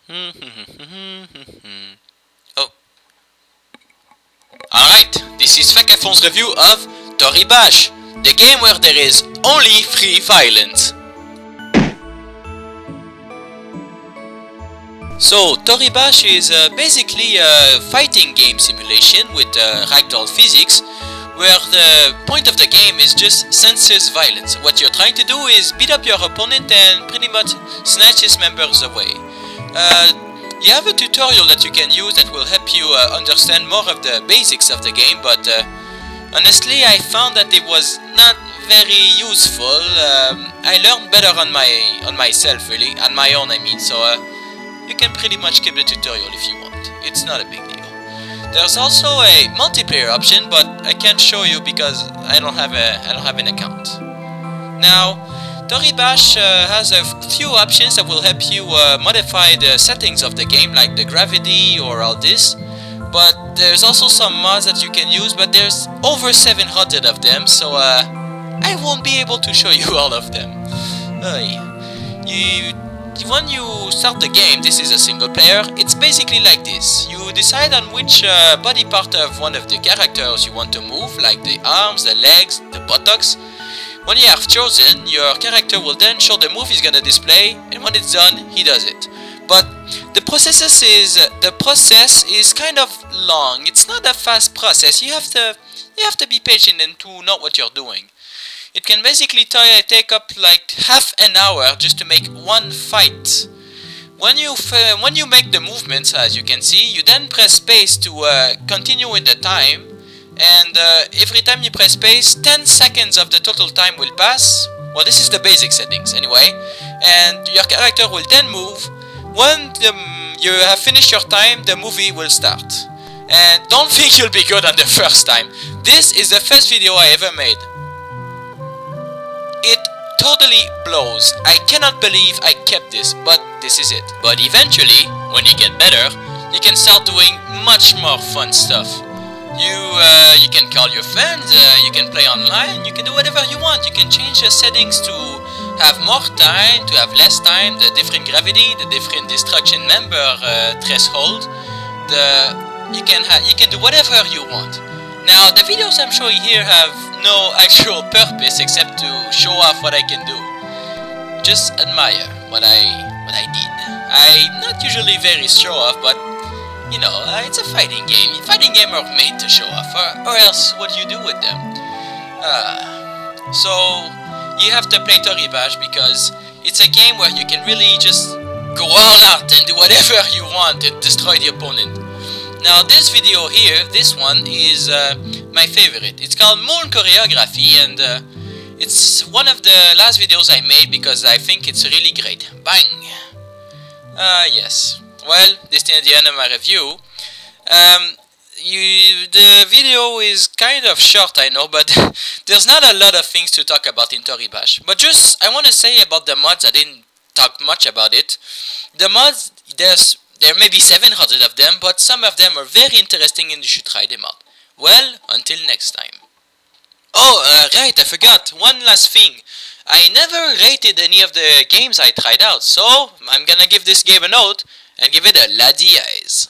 Oh. Alright, this is Fakafon's review of Toribash, the game where there is only free violence. So, Toribash is basically a fighting game simulation with ragdoll physics, where the point of the game is just senseless violence. What you're trying to do is beat up your opponent and pretty much snatch his members away. You have a tutorial that you can use that will help you understand more of the basics of the game, but honestly I found that it was not very useful. I learned better on myself, really, on my own I mean, so you can pretty much skip the tutorial if you want. It's not a big deal. There's also a multiplayer option, but I can't show you because I don't have an account. Now, Toribash has a few options that will help you modify the settings of the game, like the gravity or all this. But there's also some mods that you can use, but there's over 700 of them, so I won't be able to show you all of them. When you start the game, this is a single player, it's basically like this. You decide on which body part of one of the characters you want to move, like the arms, the legs, the buttocks. When you have chosen, your character will then show the move he's gonna display, and when it's done, he does it. But the process is kind of long. It's not a fast process. You have to be patient and to know what you're doing. It can basically take up like half an hour just to make one fight. When you make the movements, as you can see, you then press space to continue with the time, and every time you press space, 10 seconds of the total time will pass. Well, this is the basic settings anyway, and your character will then move. When you have finished your time, the movie will start. And don't think you'll be good on the first time. This is the first video I ever made. It totally blows. I cannot believe I kept this, but this is it. But eventually, when you get better, you can start doing much more fun stuff. You can call your friends, you can play online, you can do whatever you want. You can change the settings to have more time, to have less time, the different gravity, the different destruction member threshold. You can do whatever you want. Now, the videos I'm showing here have no actual purpose except to show off what I can do. Just admire what I did. I'm not usually very show off, but you know, it's a fighting game. Fighting games are made to show off, or else what do you do with them? So you have to play Toribash because it's a game where you can really just go all out and do whatever you want and destroy the opponent. Now this video here, this one is my favorite. It's called Moon Choreography, and it's one of the last videos I made because I think it's really great. Bang! Yes. Well, this is the end of my review. The video is kind of short, I know, but there's not a lot of things to talk about in Toribash. But just, I want to say about the mods, I didn't talk much about it. The mods, there may be 700 of them, but some of them are very interesting and you should try them out. Well, until next time. Oh, right, I forgot. One last thing. I never rated any of the games I tried out, so I'm gonna give this game a note and give it a laddie eyes.